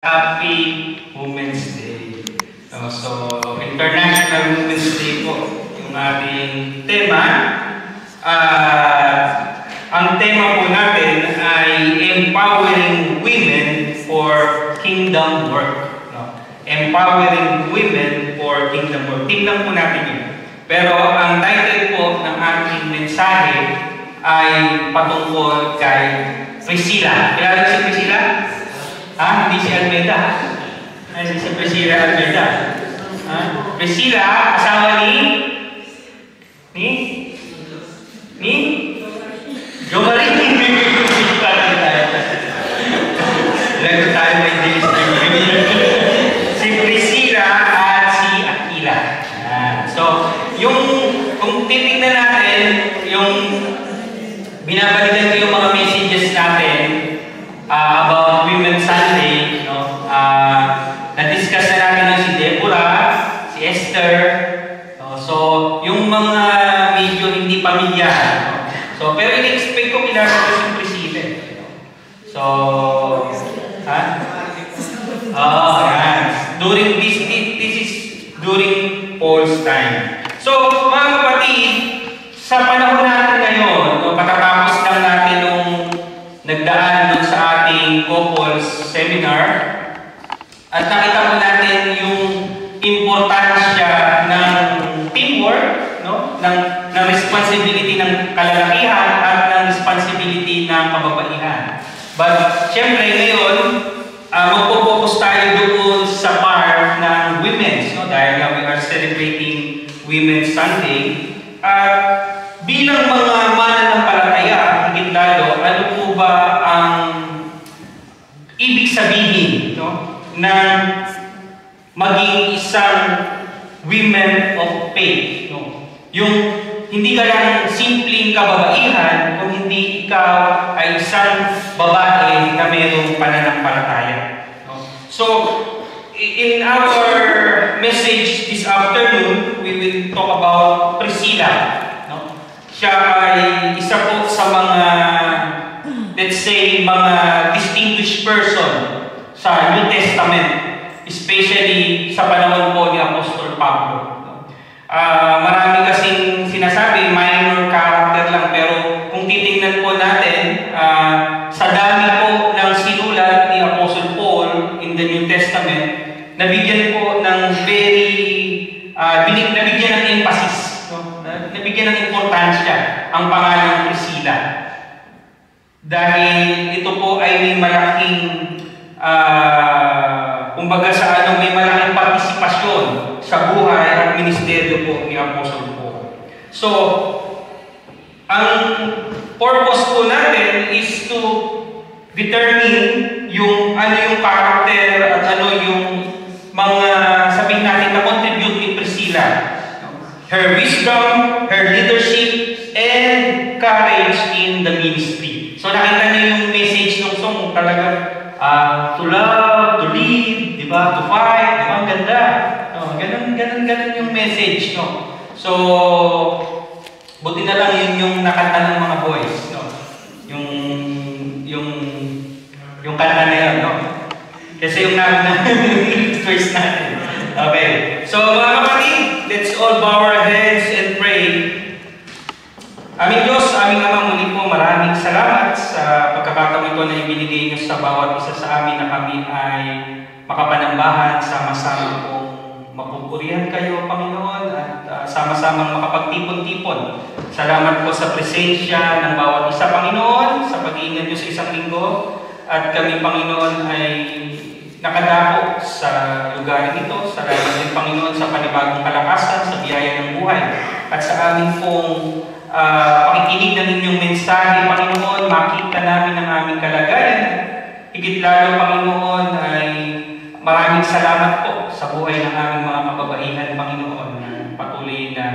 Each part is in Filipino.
Happy Women's Day. So, International Women's Day po yung ating tema. Ang tema po natin ay Empowering Women for Kingdom Work. Empowering Women for Kingdom Work. Tingnan po natin yun. Pero ang title po ng ating mensahe ay patungkol kay Priscilla. Kilala si Priscilla? Hindi si Almeida. Hindi si Priscilla Almeida. Priscilla, asawa ni Jo Marie. Lagot tayo may dilis na si Priscilla at si Aquila. So, kung titignan natin, yung binabalikan ko yung mga messages natin about Women's Sunday, na-discuss na natin si Deborah, si Esther. So, yung mga medyo hindi pamilyar. So, pero in-expect ko kilala ko si Priscilla. So, during this is during Paul's time. So, mga kapatid, sa panahon natin ngayon, patatapos lang natin nung nagdaan dun sa ating couples seminar at nakita po natin yung importansya ng teamwork, ng responsibility ng kalalakihan at ng responsibility ng kababaihan. But syempre ngayon, magpo-focus tayo doon sa part ng women's, dahil nga we are celebrating Women's Sunday. At bilang mga mananampalataya, higit lalo, ano po ba ang ibig sabihin na maging isang women of faith? Yung hindi ka lang simpleng kababaihan, kung hindi ikaw ay isang babae na mayroong pananampalataya. So, in our message this afternoon, we will talk about Priscilla. Siya ay isa po sa mga, let's say, mga distinguished person sa New Testament, especially sa panahon po ni Apostol Pablo. Marami kasing sinasabi, minor character lang, pero kung titingnan po natin, sa dami po ng sinulat ni Apostle Paul in the New Testament, nabigyan po ng nabigyan ng emphasis, nabigyan ng importansya ang pangalang Priscilla. Dahil ito po ay may malaking, kumbaga may malaking partisipasyon sa buhay at ministeryo po ni Apostle Paul. So, ang purpose po natin is to determine yung ano yung character at ano yung mga sabihin natin na contribute ni Priscilla. Her wisdom, her leadership, and courage in the ministry. So nakita niyo yung message ng song, talaga to love, to lead, di ba? To fight, di ba? Ang ganda. Ganun yung message, So, buti na lang yun yung nakanta ng mga boys, Yung kanta na yun, Kasi yung first natin. Okay. So, mga kapatid, let's all bow our heads and pray. Aming Diyos, aming Ama, muli po maraming salamat sa pagkakataon ito na ibinigay niyo sa bawat isa sa amin na kami ay makapanambahan, sama-sama pong mapupurihan kayo, Panginoon, at sama-samang makapagtipon-tipon. Salamat po sa presensya ng bawat isa, Panginoon, sa pag-iingat niyo sa isang linggo. At kami, Panginoon, ay nakadako sa lugar ito. Salamat din, Panginoon, sa panibagong kalakasan, sa biyaya ng buhay. At sa amin pong pakikinig ng inyong mensahe, Panginoon, makita namin ang aming kalagayan. Higit lalo, Panginoon, ay maraming salamat po sa buhay ng aming mga kababaihan, Panginoon, na patuloy na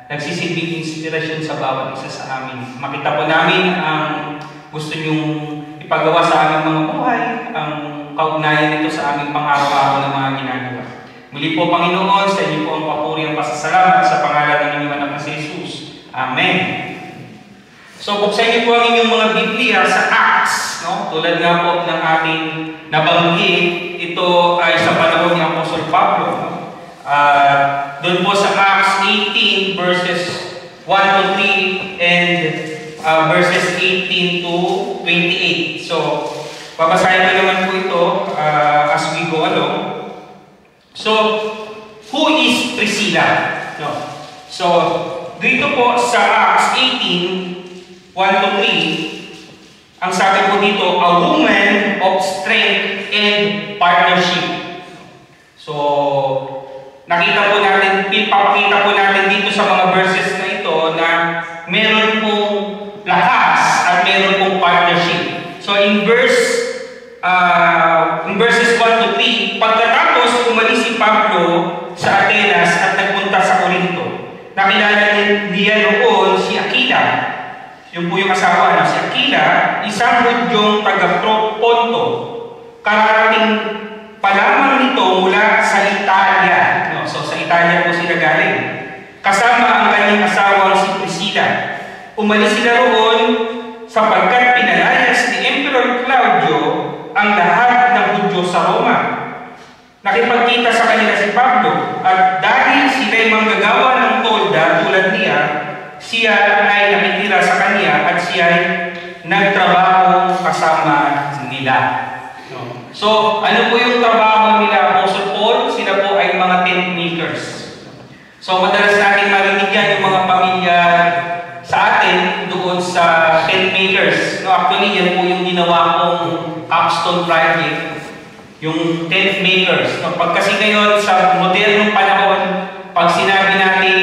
nagsisilbing inspirasyon sa bawat isa sa amin. Makita po namin ang gusto niyong ipagawa sa aming mga buhay, ang kaugnayan nito sa aming pang-araw-araw na mga ginagawa. Muli po, Panginoon, sa inyo po ang papuri ang pasasalamat sa pangalan ng inyong anak na si Jesus. Amen. So, buksan niyo po ang inyong mga Biblia sa Acts, Tulad nga po ng ating nabanggit, ito ay sa panahon ni Apostol Pablo. No? Doon po sa Acts 18 verses 1 to 3 and verses 18 to 28. So, babasahin ko naman po ito as we go along. So, who is Priscilla? No. So, dito po sa Acts 18, 1 to 3, ang sabi po dito, a woman of strength and partnership. So, nakita po natin, papakita po natin dito sa mga verses na ito na meron pong lakas at meron pong partnership. So, in verses 1 to 3, pagkatapos umalis si Pablo sa Atenas at nagpunta sa Corinto, nakilala niya noon si Aquila. Yung po yung asawa na si Aquila, isang Hudyong taga-Ponto. Kararating pa lamang nito mula sa Italia. No? So sa Italia po sila galing. Kasama ang kanyang asawang si Priscilla. Umalis sila roon sapagkat pinalayas ni Emperor Claudio ang lahat ng Hudyo sa Roma. Nakipagkita sa kanila si Pablo at dahil sila'y manggagawa ng tolda tulad niya, siya ay nakitira sa kanya at siya ay nagtrabaho kasama nila. So, ano po yung trabaho nila, Apostle Paul? Sila po ay mga tent makers. So, madalas natin marinig yan yung mga pamilya sa atin doon sa tent makers. No, actually, yan po yung ginawa kong capstone project, yung tent makers. No, pag kasi ngayon sa modernong panahon, pag sinabi natin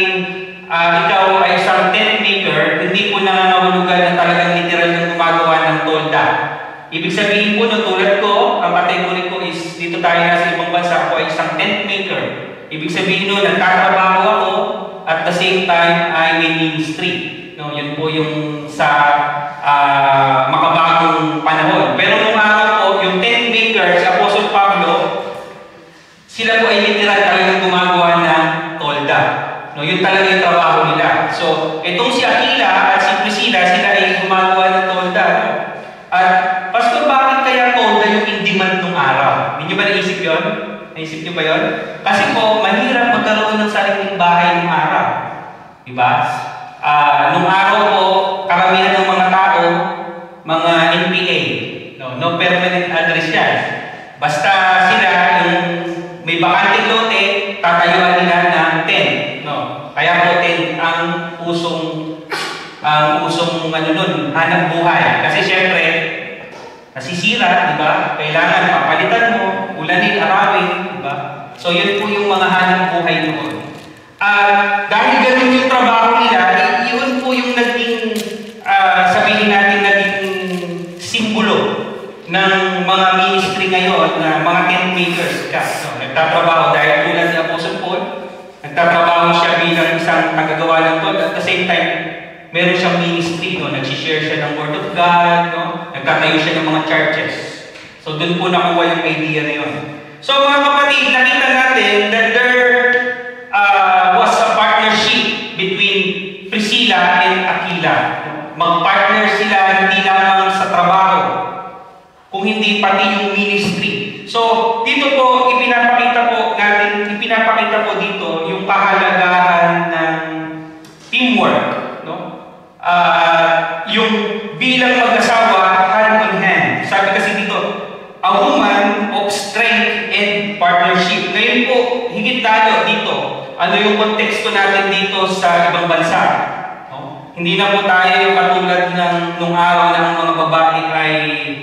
ikaw ay isang tent maker, hindi po nangangahulugan na talagang literal na gumagawa ng tolda. Ibig sabihin po, no, tulad ko, ang category ko is, dito tayo nasa ibang bansa, ako ay isang tent maker. Ibig sabihin no, nagtatrabaho ako, at the same time, ay may ministry. No, yun po yung sa makabagong panahon. Pero nung araw po, yung tent makers, Apostle Pablo, sila po ay literal talagang gumagawa ng tolda. No, yun talaga yung trabaho nila. So, itong si Aquila at si Priscilla, sila ay gumagawa ng tolda. No? At, Pastor, bakit kaya tolda yung in-demand nung araw? Hindi nyo ba naisip yun? Naisip nyo ba yun? Kasi po, mahirap magkaroon ng sariling bahay nung araw. Diba? Nung araw po, karamihan ng mga tao, mga NPA. No permanent address yan. Basta sila, yung may bakanting lote, tatayuan nila ng tent. Kaya po ang usong ano nun, hanap buhay. Kasi syempre, nasisira, di ba? Kailangan papalitan mo, ulanin, arawin, di ba? So yun po yung mga hanap buhay noon. Dahil ganun yung trabaho nila, yun po yung naging, sabihin natin, naging simbolo ng mga ministry ngayon, na mga tent makers. So, nagtatrabaho dahil tulad ni Apostle Paul, nagtatrabaho siya bilang isang tagagawa ng God. At the same time, meron siyang ministry. No? Nagsishare siya ng Word of God. No? Nagtatayo siya ng mga churches. So, doon po nakuha yung idea na yun. So, mga kapatid, nakita natin that there was a partnership between Priscilla and Aquila. Mag-partner sila hindi lamang sa trabaho, kung hindi pati yung ministry. So, dito po, ipinapakita po dito yung kahalagahan ng teamwork. No? Yung bilang mag-asawa, hand in hand. Sabi kasi dito, a woman of strength and partnership. Ngayon po, higit tayo dito. Ano yung konteksto natin dito sa ibang bansa? No? Hindi na po tayo yung katulad ng nung araw na ang mga babae ay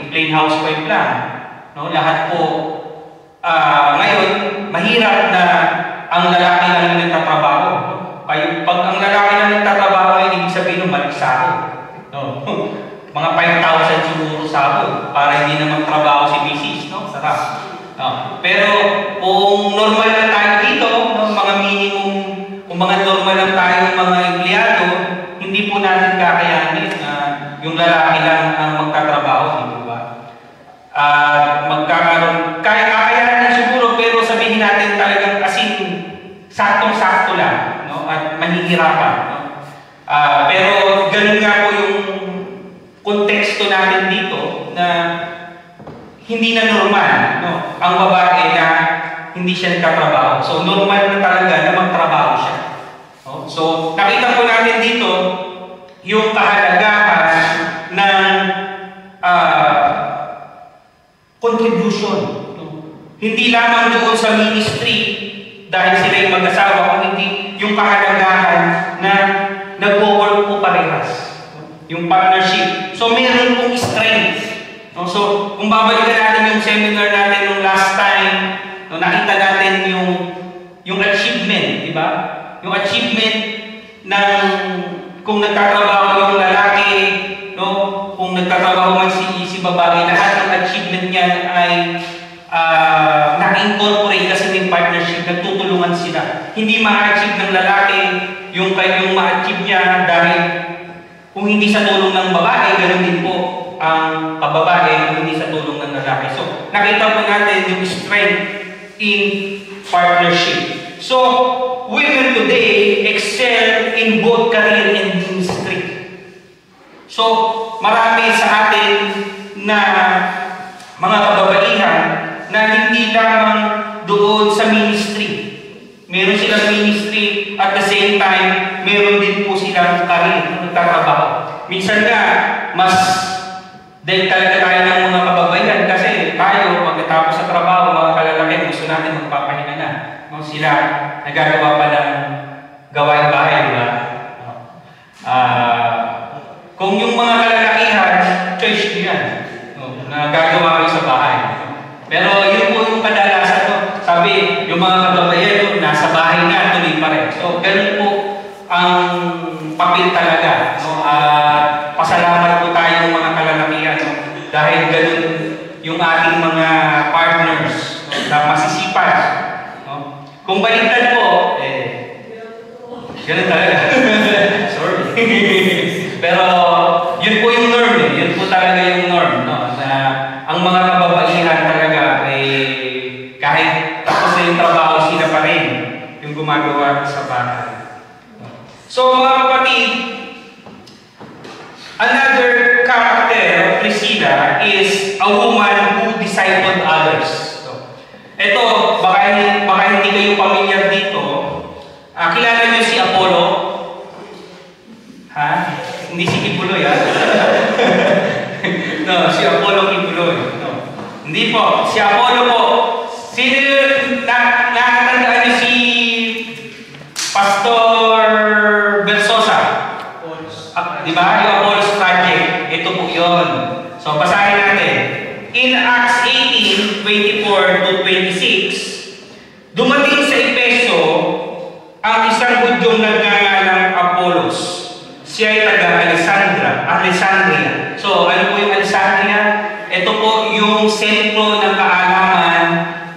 plain housewife lang. No? Lahat po, ngayon, mahirap na ang lalaki lang yung nagtatrabaho. Pag ang lalaki lang nagtatrabaho, ay ibig sabihin ng balik sahod. No? Mga 5,000 siguro sahod para hindi naman trabaho si Mrs. No? Sarap. No? Pero kung normal lang tayo dito, no? Mga minimum, kung mga normal lang tayo mga empleyado, hindi po natin kakayanin na yung lalaki lang ang magtatrabaho, di ba? Magkakaroon, kakayanin siguro, pero sabihin natin talagang asin, saktong-sakto lang, no? At mahihirapan. No? Pero ganun nga po yung konteksto natin dito na hindi na normal. No? ang babae na hindi siya nagtatrabaho. So, normal na talaga na magtrabaho siya. No? So, nakita po natin dito yung kahalagahan ng contribution. No? Hindi lamang doon sa ministry dahil sila yung mag-asawa, kung hindi yung kahalagahan na nag-work po parehas. Yung partnership. So, meron pong strength. No? So, kung babalikan natin yung seminar natin nung last time, no, nakita natin yung achievement, di ba? Yung achievement ng kung nagtatrabaho yung lalaki, no? Kung nagtatrabaho man si babae, lahat ng achievement niyan ay na-incorporate kasi may partnership, nagtutulungan sila. Hindi ma-achieve ng lalaki yung ma-achieve niya dahil kung hindi sa tulong ng babae, ganoon din po ang kababae kung hindi sa tulong ng lalaki. So, nakita po natin yung strength in partnership. So, women today excel in both career and ministry. So, marami sa atin na mga kababaihan na hindi lamang doon sa ministry. Meron silang ministry at the same time, meron din po silang career na nagtatrabaho. Minsan nga, mas dahil talaga tayo ng mga kababaihan kasi tayo, pagkatapos sa trabaho, mga kalalaki, gusto natin magpapahinga na. No, sila, nagagawa pa ng gawain bahay, di ba? Kung yung mga kalalakihan, choice nyo yan. No, na gagawa kayo sa bahay. Pero yun po yung kadalasan. No? Sabi, yung mga kababaihan, nasa bahay na, tuloy pa rin. So, ganun po ang papel talaga. No? Pasalamat po tayo mga kalalakihan. No? Dahil ganun yung ating mga partners, no? Na masisipag. No? Kung baliktad po, ganun talaga. Sorry. Pero yun po yung norm. Yun po talaga yung norm. No? Na ang mga kababaihan talaga kahit tapos na yung trabaho, sila pa rin yung gumagawa sa bahay. So mga kapatid, another character of Priscilla is a woman who discipled others. So, ito, baka hindi kayo pamilyar dito. Kilala niyo si Apollo? Ha? Hindi si Kibuloy, ha? No, si Apollo Kibuloy. No. Hindi po. Si Apollo po. Sino nakatandaan niyo si Pastor Bersosa? Di ba? Yung Apollo's Project. Ito po yun. So, basahin natin. In Acts 18:24 to 26, dumating sa Efeso ang isang Hudyong nagngangalang Apollos. Siya ay Alexandria. So, ano po yung Alexandria? Ito po yung sentro ng kaalaman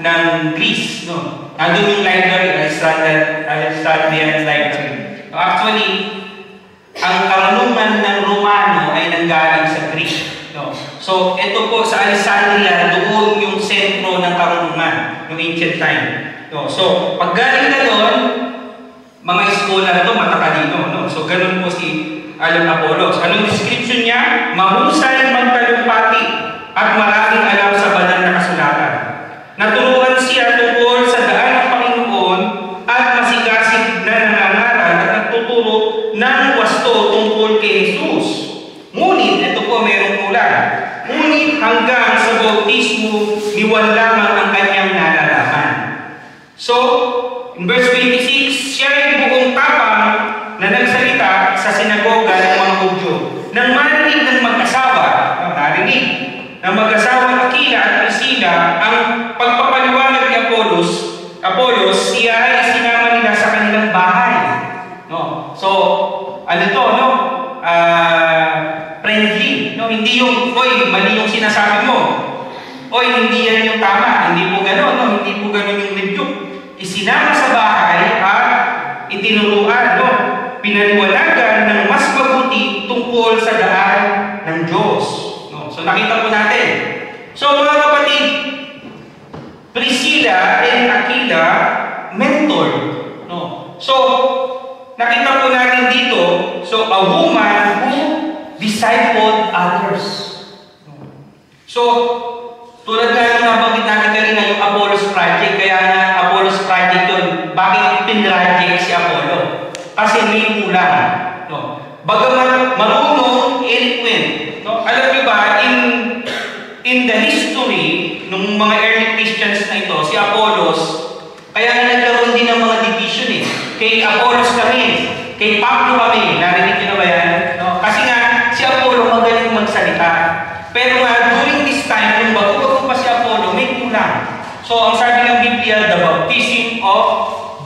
ng Greece. No? Nandun yung library, Alexandrian Library. Actually, ang karunungan ng Romano ay nanggaling sa Greek. No? So, ito po sa Alexandria, doon yung sentro ng karunungan ng ancient time. No? So, pag galing ka doon, mga scholar ito, matatalino. No? So, ganun po si Apollos. Anong description niya? Mahusay magtalumpati at maraming alam sa banal na kasulatan. Naturuan siya tungkol sa daan ng Panginoon at masigasig na nangangaral at nagtuturo ng wasto tungkol kay Jesus. Ngunit, ito po mayroong kulang. Ngunit hanggang sa bautismo, niwan lamang ang kanyang nalalaman. So, in verse 26, siya ay buong tapang na nagsalita sa sinagoga ng mga Hudyo. Nang marinig ng mag-asawa, ng mag-asawa Aquila at Priscilla, ang pagpapaliwanag ni Apollos, siya ay sinama nila sa kanilang bahay. No? So, ano to, no? Friendly. No? Hindi yung, oy, mali yung sinasabi mo. Oy, hindi yan yung tama. Hindi po gano'n, no? Hindi po gano'n yung rebuke. Isinama sa bahay at itinuruan, no? Pinaliwanagan ng mas mabuti tungkol sa daan ng Diyos. No? So, nakita po natin. So, mga kapatid, Priscilla and Aquila, mentor. No? So, nakita po natin dito, so, a woman who discipled others. No? So, tulad nga yung nabanggit natin kanina, yung kasi may kulang. No? Bagamat marunong, eloquent. No? Alam niyo ba, in the history ng mga early Christians na ito, si Apollos, kaya nga nagkaroon din ng mga division eh. Kay Apollos kami, kay Pablo kami, narinig niyo na ba yan? No? Kasi nga, si Apollo magaling magsalita. Pero nga, during this time, nung bago-bago pa si Apollo, may kulang. So, ang sabi ng Biblia, the baptism of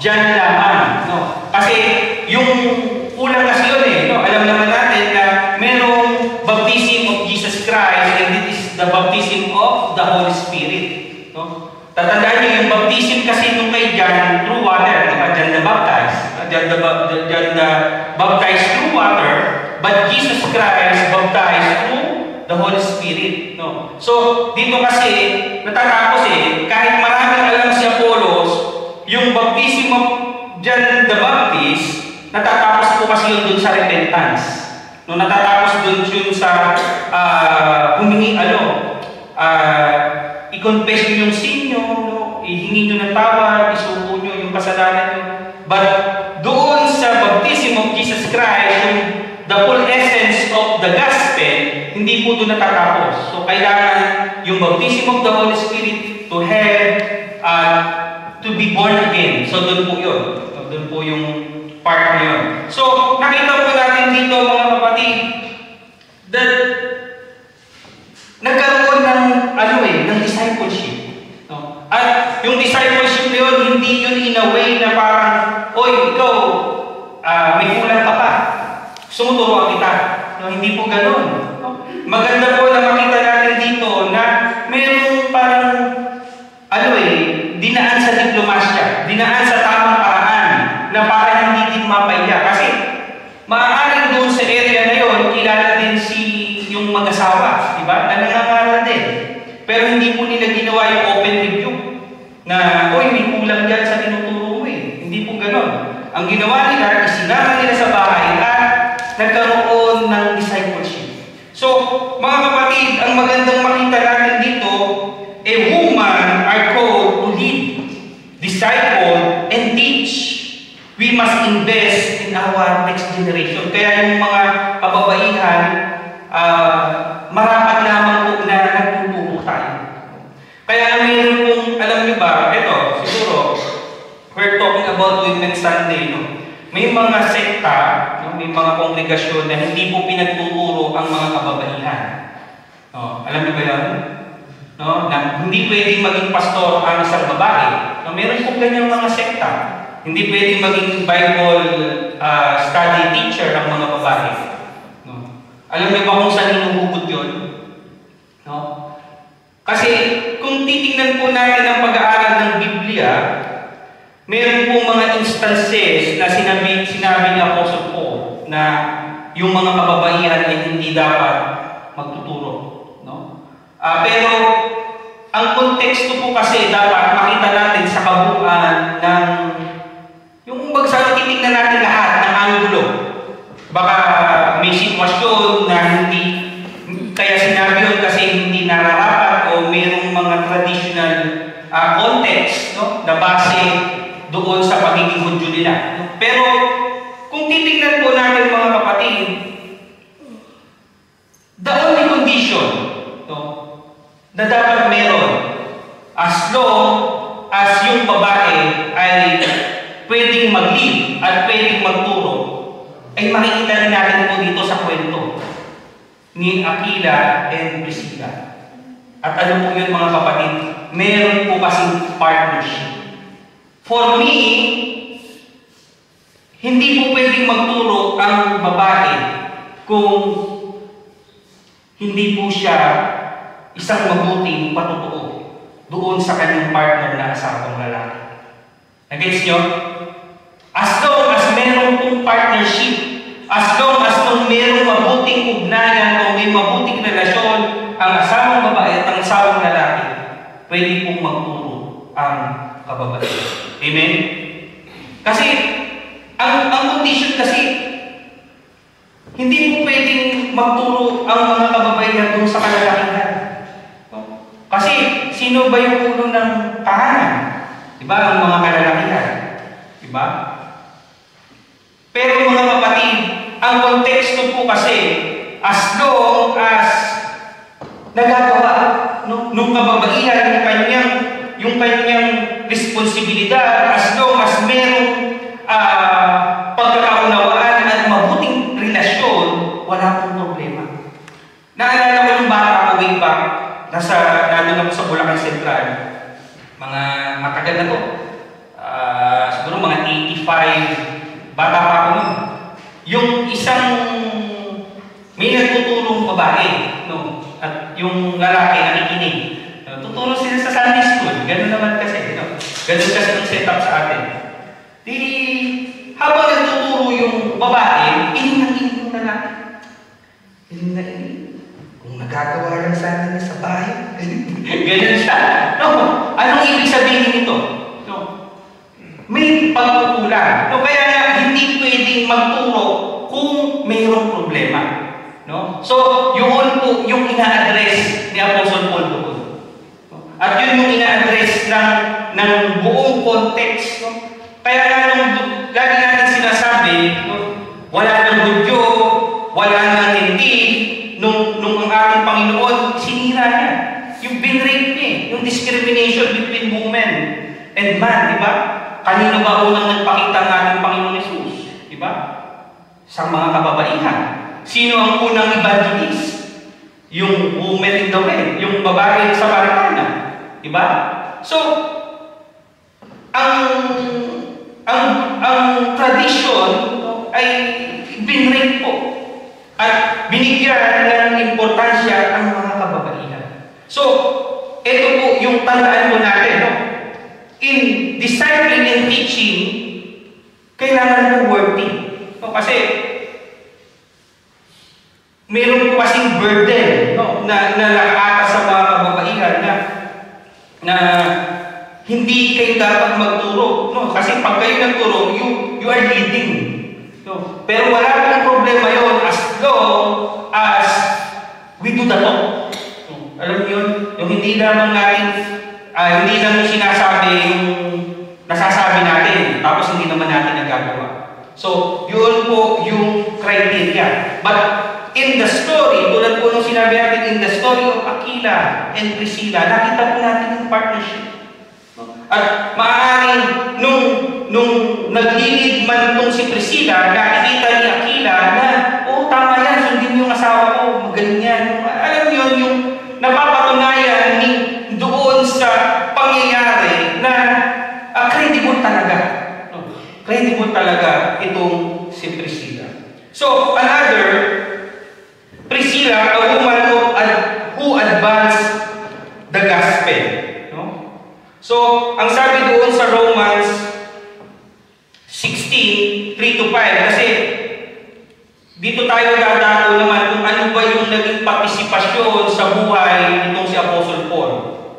John lamang. No? Kasi, yung kulang kasi yun eh. No? Alam naman natin na merong baptism of Jesus Christ and it is the baptism of the Holy Spirit. No? Tatandaan niyo, yung baptism kasi nung kay John through water, di ba? John the Baptist. John the baptized through water, but Jesus Christ baptized through the Holy Spirit. No? So, dito kasi, natatapos eh, kahit maraming alam si Apollos, yung baptism of John the Baptist, natatapos po kasi yun dun sa repentance. No, natatapos dun yun sa humingi, i-confess nyo yung sin nyo, no? Ihingi nyo ng tawad, isuko nyo yung kasalanan nyo. But doon sa baptism of Jesus Christ, yung the full essence of the gospel, hindi po doon natatapos. So, kailangan yung baptism of the Holy Spirit to have, to be born again. So, doon po yun. So, doon po yung part na yun. So, nakita po natin dito, mga kapatid, that nagkaroon ng, ng discipleship. No? At yung discipleship na yun, hindi yun in a way na parang, oy, ikaw, may kulang ka pa. Sumuturuan kita. No, hindi po ganun. No? Maganda po na makita natin dito na mayroong parang, dinaan sa diplomasya, dinaan sa tamang paraan, na para hindi din mapaya. Kasi, maaaring doon sa area na yun, kilala din yung mag-asawa, di ba? Na nangangaral din. Pero hindi po nila ginawa yung open review na, oy, may kulang dyan sa tinuturo mo eh. Hindi po ganon. Ang ginawa nila, isinama nila sa bahay at nagkaroon ng discipleship. So, mga kapatid, ang magandang makita natin dito, a woman are called to lead, disciple, and teach. We must invest in our next generation. Kaya yung mga kababaihan, marapat lamang po na nagtuturo tayo. Kaya mayroon pong, alam niyo ba, ito, siguro, we're talking about Women's Sunday, no? May mga sekta, no? May mga kongregasyon na hindi po pinagtuturo ang mga kababaihan. No? Alam niyo ba yan? No? Na hindi pwedeng maging pastor ang isang babae. No? Meron po ganyang mga sekta. Hindi pwedeng maging Bible study teacher ang mga babae. Alam niyo ba kung saan hinuhugot yun? No? Kasi kung titingnan po natin ang pag-aaral ng Biblia, meron po mga instances na sinabi ni Apostle Paul na yung mga kababaihan ay hindi dapat magtuturo. No? Pero ang konteksto po kasi dapat makita natin sa kabuuan ng yung bagsang titingnan natin lahat ng anggulo. Baka may sitwasyon na hindi, kaya sinabi yun kasi hindi nararapat o mayroong mga traditional context, no, na base doon sa pagiging Hudyo nila. Pero kung titingnan po natin mga kapatid, the only condition, no, na dapat meron, as long as yung babae ay pwedeng mag-lead at pwedeng magturo, ay makikita rin natin po dito sa kwento ni Aquila and Priscilla. At ano po yun mga kapatid? Meron po kasing partnership. For me, hindi po pwedeng magturo ang babae kung hindi po siya isang mabuting patutuo doon sa kanyang partner na asawang lalaki. Nag-gets nyo? As long as meron pong partnership, as long as nung merong mabuting ugnayan o may mabuting relasyon ang asawang babae at ang asawang lalaki, pwede pong magturo ang kababaihan. Amen? Kasi, ang condition kasi, hindi po pwedeng magturo ang mga kababaihan doon sa kalalakihan. Kasi, sino ba yung ulo ng tahanan? Diba? Ang mga kalalakihan. Diba? Pero mga kapatid, ang konteksto po kasi, as long as nagagawa, no? Nung kababaihan, yung kanyang responsibilidad, as long as merong pagkakaunawaan at mabuting relasyon, wala pong problema. Naalala ko yung bata ko way back, nandun ako sa Bulacan Central. Mga matagal na to. Siguro mga 85, bata pa ako nun. Yung isang, may nagtutulong babae, no? At yung lalaki nakikinig. Tutulong sila sa Sunday school. Ganun naman kasi, no? Ganun kasi ang setup sa atin. Di, habang nagtuturo yung babae, ining yung lalaki. Kung nagagawa lang sana niya sa bahay. Ganun siya. No? Anong ibig sabihin nito? No? May pagkukulang. No? Kaya nga, hindi pwedeng magturo kung mayroong problema. No? So, yun po yung ina-address ni Apostle Paul doon. No? At yun yung ina-address ng buong context. No? Kaya nga, lagi natin sinasabi, no? Wala ng Hudyo, wala ng hindi, nung ang ating Panginoon, sinira niya. Yung binrape niya, yung discrimination between women and man, di ba? Kanino ba unang nagpakita ng ating Panginoon Jesus? Di ba? Sa mga kababaihan. Sino ang unang evangelist? Yung woman in the well, yung babae sa Samaritana. Diba? So, ang tradition ay binrape po at binigyan ng importansya ang mga kababaihan. So, ito po yung tandaan po natin. No? In discipling and teaching, kailangan po worthy. No? Kasi, meron po kasing burden, no, na nakaata sa mga kababaihan na hindi kayo dapat magturo, no? Kasi pag kayo nagturo, you are leading, no? Pero wala pong problema yon as long as we do the talk. No? Alam niyo yun? Yung hindi lamang natin, hindi lang yung sinasabi yung nasasabi natin, tapos hindi naman natin nagagawa. So, yun po yung criteria. But in the story, tulad po nung sinabi natin, in the story of Aquila and Priscilla, nakita po natin yung partnership. At maaaring nung naglilid man itong si Priscilla, nakikita ni Aquila na, oh, tama yan, sundin yung asawa ko, magaling yan. Alam niyo yung napapatunayan doon sa pangyayari na credible talaga. Credible talaga itong si Priscilla. So, another, Priscilla, a woman who advanced the gospel. No? So, ang sabi doon sa Romans 16, 3-5, kasi dito tayo dadako naman kung ano ba yung naging partisipasyon sa buhay nitong si Apostle Paul.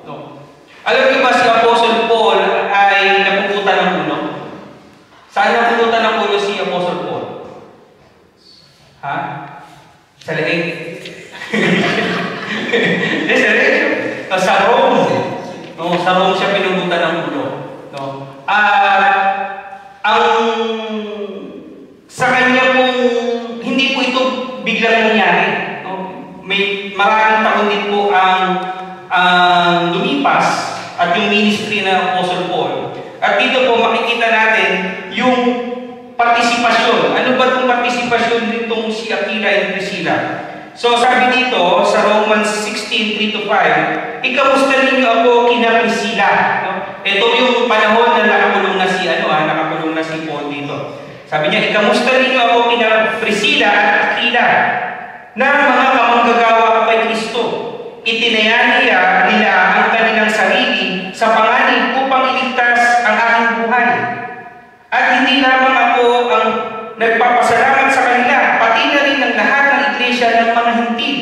No? Alam niyo ba si Apostle Paul ay napuputan ng ulo? Saan napuputan ng ulo si Apostle Paul? Ha? Sa leeg? Sa Rome. No, sa Rome siya pinubutan ng ulo. No? Sa kanya pong, hindi po ito biglang nangyari. No? May maraming taon din po ang lumipas at yung ministry ng Apostle Paul. At dito po makikita natin yung partisipasyon. Ano ba itong partisipasyon nitong si Aquila and Priscilla? So sabi dito sa Romans 16, 3-5, ikamusta ninyo ako kina Priscilla? No? Ito yung panahon na nakakulong na si Paul dito. Sabi niya, ikamusta ninyo ako kina Priscilla at Aquila na mga kamanggagawa kay Kristo. Itinaya nila ang kanilang sarili sa panganib upang iligtas ang aking buhay. At hindi lamang ako ang nagpapasalamat sa kanila, pati na rin ang lahat ng iglesia ng mga Hintil.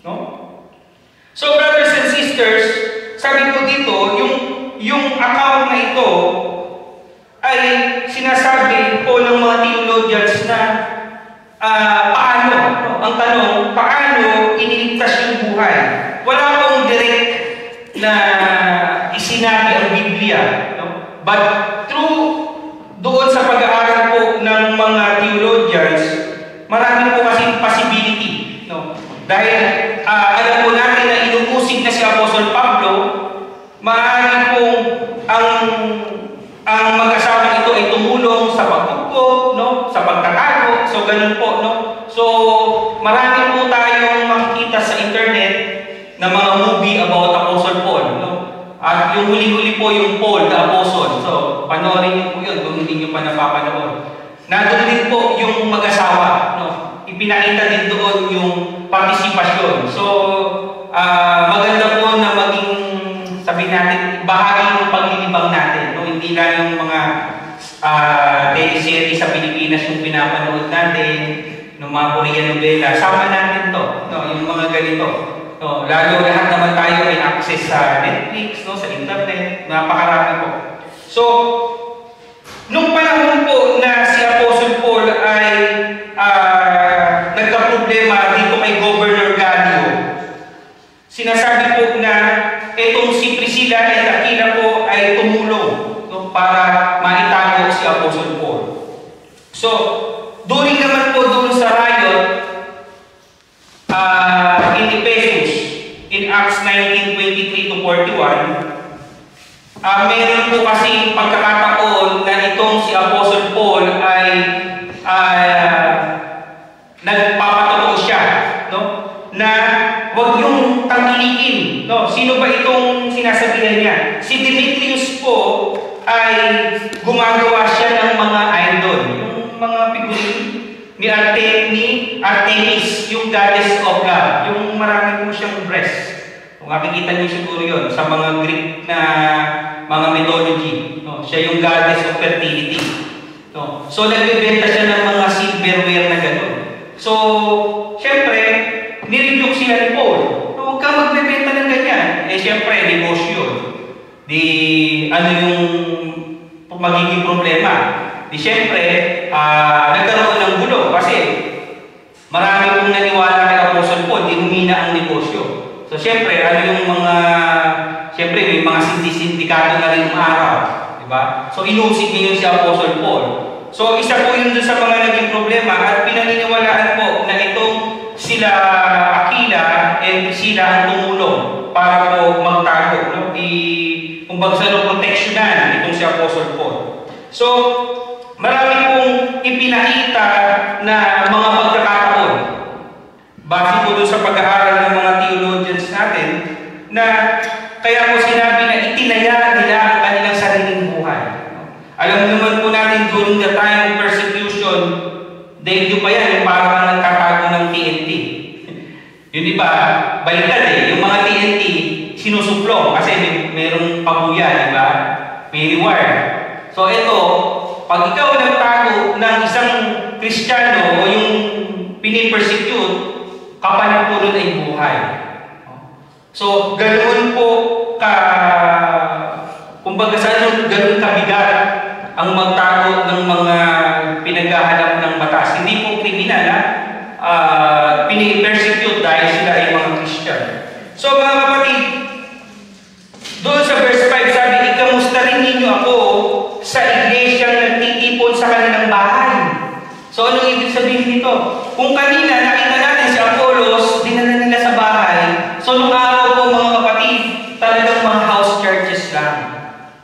No? So, brothers and sisters, sabi ko dito, yung account na ito ay sinasabi po ng mga theologians na paano, no? Ang tanong, paano iniligtas yung buhay? Wala pong direct na isinabi ang Biblia. No? But through doon sa pag-aaral po ng mga yung Paul, the Apostle. So, panoorin niyo po yun kung hindi niyo pa napapanood. Nandun din po yung mag-asawa. No? Ipinakita din doon yung partisipasyon. So, maganda po na maging, sabihin natin, bahagi ng paglilibang natin. No? Hindi lang yung mga teleserye sa Pilipinas yung pinapanood natin, ng mga Korean novela. Sama natin to, no? Yung mga ganito. No? Lalo lahat naman tayo may access sa Netflix, no? Sa internet. Napakarami po. So, nung panahon po na si Apostle Paul ay nagka-problema dito kay Governor Gallio, sinasabi po na itong si Priscilla at Aquila po ay tumulong, no, para maitago si Apostle Paul. So, during naman po doon sa riot in Ephesus, in Acts 19:23 to 41, meron po kasi pagkakataon na itong si Apostle Paul ay nagpapatotoo siya, no? Na huwag yung tangkilikin, no? Sino ba itong sinasabihan niya? Si Demetrius po ay gumagawa siya ng mga idol, yung mga figurine ni Artemis, yung goddess of love, yung marami po siyang breast. Kung makikita niyo siguro yun sa mga Greek na mga mythology, no? Siya yung goddess of fertility, no? So nagbebenta siya ng mga silverware na gano'n. So syempre nirebuke sila ni Paul, no, huwag kang magbebenta ng ganyan. Syempre negosyo, di ano yung magiging problema. Di syempre nagkaroon ng gulo kasi marami pong naniwala kay Apostle Paul, di humina ang negosyo. So, syempre, syempre, may mga sindikato na rin umaraw. Diba? So, inusig niyo si Apostle Paul. So, isa po yun dun sa mga naging problema at pinaniniwalaan po na itong sila Aquila and Priscilla ang tumulong para po magtago. No? Kumbaga sa proteksyonan itong si Apostle Paul. So, marami pong ipinakita na mga pagkakataon. Base po doon sa pag-aaral ng mga theologians natin na kaya po sinabi na itinaya nila ang kanilang sariling buhay. Alam naman po natin during the time of persecution, dahil pa yan, yung parang nagtatago ng TNT. Yun di ba? Baliktad eh. Yung mga TNT, sinusuplong kasi merong pabuya, di ba? May reward. So ito, pag ikaw nagtago ng isang Kristiyano o yung pinipersecute, kapalit po rin ay buhay. So, ganoon po kumbaga sa ganoon kabigat ang magtago ng mga pinaghahanap ng batas. Hindi po kriminal, pinipersecute dahil sila ay mga Christian. So, mga kapatid, doon sa verse 5 sabi, ikamusta rin ninyo ako sa iglesia nagtitipon sa kanilang bahay. So, anong ibig sabihin nito? Kung kanina nakita natin si Apollos, dinala nila sa bahay. So, nung araw po mga kapatid, talagang mga house churches lang.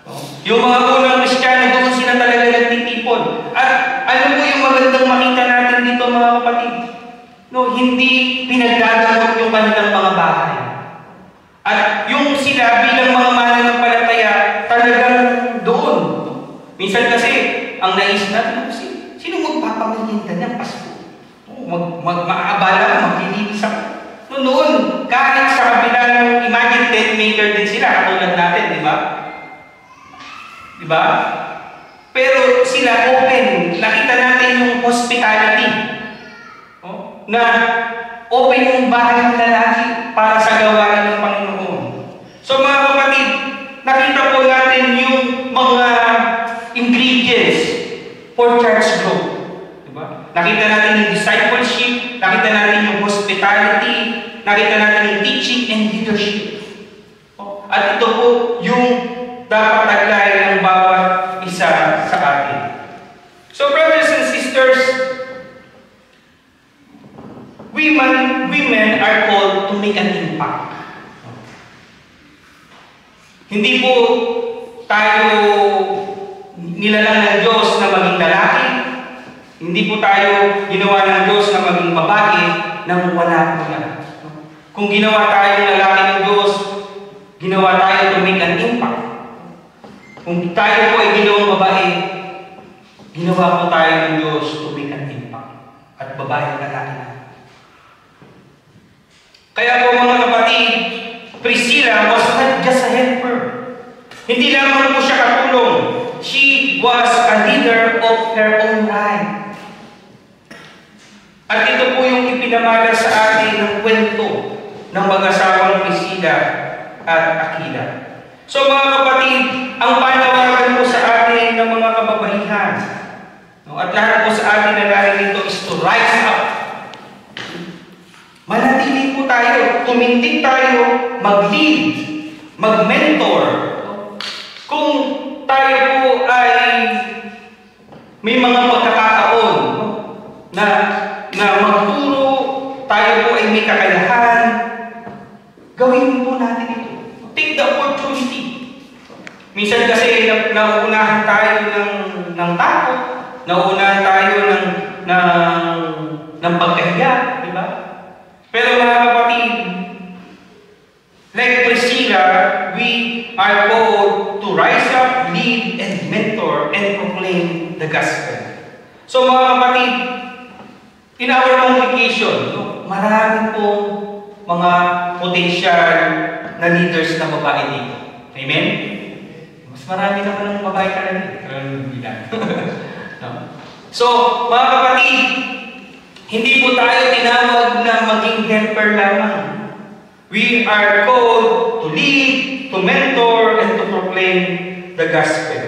No? Yung mga unang Kristiyano, doon sila talaga nagtitipon. At ano po yung magandang makita natin dito mga kapatid? No, hindi pinaggagamot yung kanilang mga bahay. At yung sila bilang mga mananampalataya, talagang doon. Minsan kasi, ang naisip natin, sino magpapamalitan ng Pasko? Maaabala ka, maglilinis ako. Noon, kahit sa kabila ng imagine tent maker din sila, katulad natin, di ba? Di ba? Pero sila open. Nakita natin yung hospitality. Oh? Na open yung bahay ng lalaki para sa gawain ng Panginoon. So mga kapatid, nakita po natin yung mga ingredients for church growth. Diba? Nakita natin yung discipleship, nakita natin yung hospitality, nakita natin yung teaching and leadership. At ito po yung dapat taglay ng bawat isa sa atin. So brothers and sisters, women are called to make an impact. Hindi po tayo nilalang ng Diyos na maging lalaki. Hindi po tayo ginawa ng Diyos na maging babae nang wala po yan. Kung ginawa tayo ng lalaki ng Diyos, ginawa tayo to make an impact. Kung tayo po ay ginawang babae, ginawa po tayo ng Diyos to make an impact. At babae na lalaki na. Kaya po mga kapatid, Priscilla was not just a helper. Hindi lamang po siya katulong. She was a leader of her own right. At ito po yung ipinamala sa atin ng kwento ng mag-asawang Priscilla at Aquila. So mga kapatid, ang panawagan po sa atin ng mga kababaihan, at lahat po sa atin na narito is to rise up. Manatili po tayo, tumindig tayo, mag-lead, mag-mentor. Kung tayo po ay may mga pagkakataon na magturo, tayo po ay may kakayahan, gawin po natin ito. Take the opportunity. Minsan kasi nauunahan tayo ng takot, nauunahan tayo ng pagkahiya, di ba? Pero mga kapatid, like Priscilla, we are called to rise up, lead, and mentor, and proclaim the gospel. So mga kapatid, in our congregation, marami pong mga potential na leaders na babae dito. Amen? Mas marami naman ng babae talaga. So, mga kapatid, hindi po tayo tinawag na maging helper lamang. We are called to lead, to mentor, and to proclaim the gospel.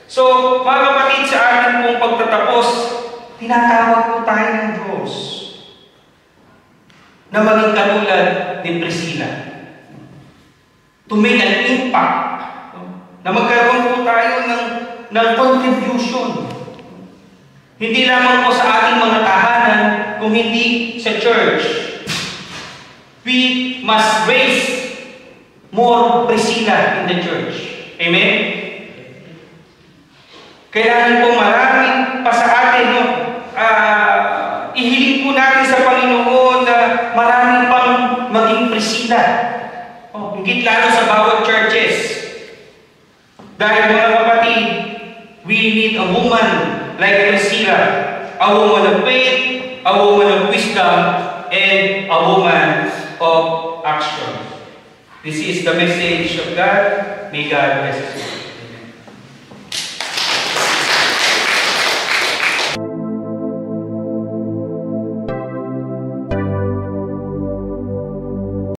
So, mga kapatid, sa ating pong pagtatapos, tinatawag po tayo ng Diyos na maging katulad ni Priscilla. To make an impact. Na magkaroon po tayo ng contribution. Hindi lamang po sa ating mga tahanan, kung hindi sa church. We must raise more Priscilla in the church. Amen? Kailangan po maraming pa sa atin, ihiling po natin sa Panginoon na maraming pang maging Priscilla. Higit lalo sa bawat churches. Dahil mga kapatid, we need a woman like Priscilla, a woman of faith, a woman of wisdom, and a woman of action. This is the message of God. May God bless you.